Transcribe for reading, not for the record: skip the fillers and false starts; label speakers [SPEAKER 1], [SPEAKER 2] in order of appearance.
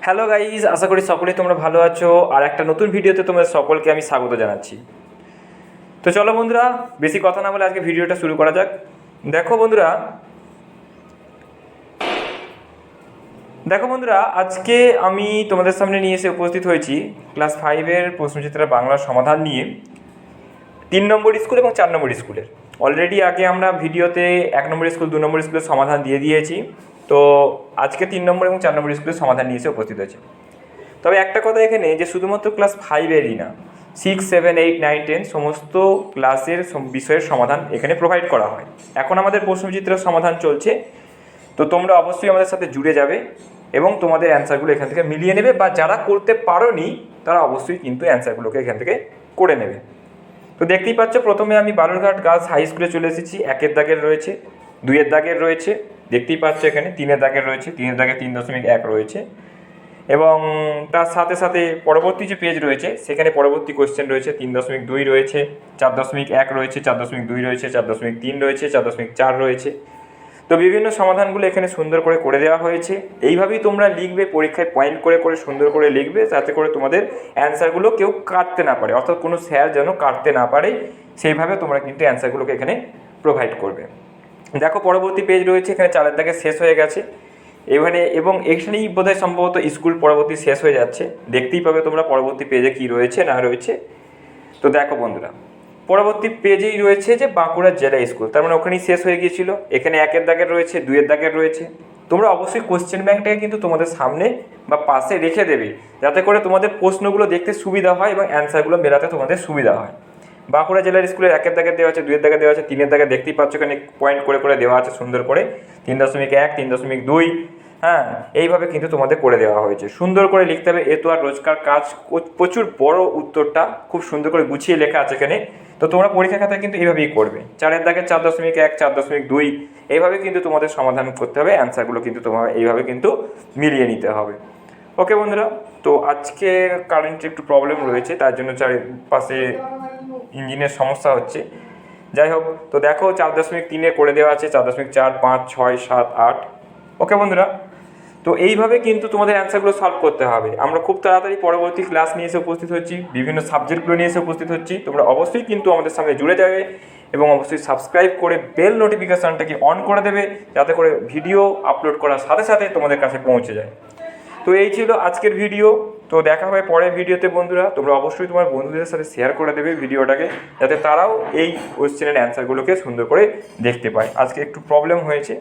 [SPEAKER 1] Hello guys, আশা করি সকলেই তোমরা ভালো আছো। আর একটা নতুন ভিডিওতে তোমাদের সকলকে আমি স্বাগত জানাচ্ছি। তো চলো বন্ধুরা, বেশি কথা না বলে আজকে ভিডিওটা শুরু করা যাক। দেখো বন্ধুরা আজকে আমি তোমাদের সামনে নিয়ে এসে উপস্থিত হয়েছি ক্লাস 5-এর প্রশ্নচিত্রের বাংলার সমাধান নিয়ে 3 নম্বর স্কুল এবং 4 নম্বর স্কুলের। অলরেডি আগে আমরা ভিডিওতে 1 নম্বর স্কুল 2 নম্বর স্কুলের সমাধান দিয়ে দিয়েছি। তো আজকে 3 নম্বর এবং 4 নম্বর স্কুলের সমাধান নিয়ে এসে উপস্থিত হয়েছে। তবে একটা কথা এখানে যে শুধুমাত্র ক্লাস 5-এরই না, 6, 7, 8, 9, 10 সমস্ত ক্লাসের বিষয়ের সমাধান এখানে প্রোভাইড করা হয়। এখন আমাদের প্রশ্নচিত্রের সমাধান চলছে, তো তোমরা অবশ্যই আমাদের সাথে জুড়ে যাবে এবং তোমাদের অ্যান্সারগুলো এখান থেকে মিলিয়ে নেবে, বা যারা করতে পারোনি তারা অবশ্যই কিন্তু অ্যান্সারগুলোকে এখান থেকে করে নেবে। তো দেখতেই পাচ্ছ, প্রথমে আমি বালুরঘাট গার্লস হাই স্কুলে চলে এসেছি। 1-এর দাগের রয়েছে, 2-এর দাগের রয়েছে, দেখতেই পাচ্ছ এখানে 3-এর দাগের রয়েছে, 3-এর দাগে 3.1 রয়েছে, এবং তার সাথে সাথে পরবর্তী যে পেজ রয়েছে সেখানে পরবর্তী কোয়েশ্চেন রয়েছে। 3.2 রয়েছে, 4.1 রয়েছে, 4.2 রয়েছে, 4.3 রয়েছে, 4.4 রয়েছে। তো বিভিন্ন সমাধানগুলো এখানে সুন্দর করে দেওয়া হয়েছে। এইভাবেই তোমরা লিখবে, পরীক্ষায় পয়েন্ট করে সুন্দর করে লিখবে, যাতে করে তোমাদের অ্যান্সারগুলো কেউ কাটতে না পারে, অর্থাৎ কোনো স্যার যেন কাটতে না পারে, সেইভাবে তোমরা কিন্তু অ্যান্সারগুলোকে এখানে প্রোভাইড করবে। দেখো পরবর্তী পেজ রয়েছে, এখানে 4-এর দাগে শেষ হয়ে গেছে এখানে, এবং এখানেই বোধহয় সম্ভবত স্কুল পরবর্তী শেষ হয়ে যাচ্ছে। দেখতেই পাবে তোমরা পরবর্তী পেজে কি রয়েছে না রয়েছে। তো দেখো বন্ধুরা, পরবর্তী পেজেই রয়েছে যে বাঁকুড়া জেলা স্কুল, তার মানে ওখানেই শেষ হয়ে গিয়েছিল। এখানে 1-এর দাগের রয়েছে, 2-এর দাগের রয়েছে। তোমরা অবশ্যই কোশ্চেন ব্যাংকটাকে কিন্তু তোমাদের সামনে বা পাশে রেখে দেবে, যাতে করে তোমাদের প্রশ্নগুলো দেখতে সুবিধা হয় এবং অ্যান্সারগুলো মেলাতে তোমাদের সুবিধা হয়। বাঁকুড়া জেলার স্কুলের 1-এর দাগে দেওয়া আছে, 2-এর দাগে দেওয়া আছে, 3-এর দাগে দেখতেই পাচ্ছ এখানে পয়েন্ট করে দেওয়া আছে সুন্দর করে। 3.1, 3.2, হ্যাঁ, এইভাবে কিন্তু তোমাদের করে দেওয়া হয়েছে। সুন্দর করে লিখতে হবে, এ তো আর রোজকার কাজ। প্রচুর বড় উত্তরটা খুব সুন্দর করে গুছিয়ে লেখা আছে এখানে। তো তোমরা পরীক্ষা খাতায় কিন্তু এইভাবেই করবে। 4-এর দাগে 4.1, 4.2, এইভাবে কিন্তু তোমাদের সমাধান করতে হবে। অ্যান্সারগুলো কিন্তু তোমার এইভাবে কিন্তু মিলিয়ে নিতে হবে। ওকে বন্ধুরা, তো আজকে কারেন্টে একটু প্রবলেম রয়েছে, তার জন্য চারিপাশে ইঞ্জিনের সমস্যা হচ্ছে। যাই হোক, তো দেখো 4.3 করে দেওয়া আছে, 4.4, 5, 6, 7, 8। ওকে বন্ধুরা, তো এইভাবে কিন্তু তোমাদের অ্যান্সারগুলো সলভ করতে হবে। আমরা খুব তাড়াতাড়ি পরবর্তী ক্লাস নিয়ে এসে উপস্থিত হচ্ছি, বিভিন্ন সাবজেক্টগুলো নিয়ে এসে উপস্থিত হচ্ছি। তোমরা অবশ্যই কিন্তু আমাদের সঙ্গে জুড়ে যাবে এবং অবশ্যই সাবস্ক্রাইব করে বেল নোটিফিকেশানটাকে অন করে দেবে, যাতে করে ভিডিও আপলোড করার সাথে সাথে তোমাদের কাছে পৌঁছে যায়। তো এই ছিল আজকের ভিডিও। তো দেখা হবে পরের ভিডিওতে বন্ধুরা। তোমরা অবশ্যই তোমার বন্ধুদের সাথে শেয়ার করে দেবে ভিডিওটাকে, যাতে তারাও এই কোশ্চেনের অ্যান্সারগুলোকে সুন্দর করে দেখতে পায়। আজকে একটু প্রবলেম হয়েছে।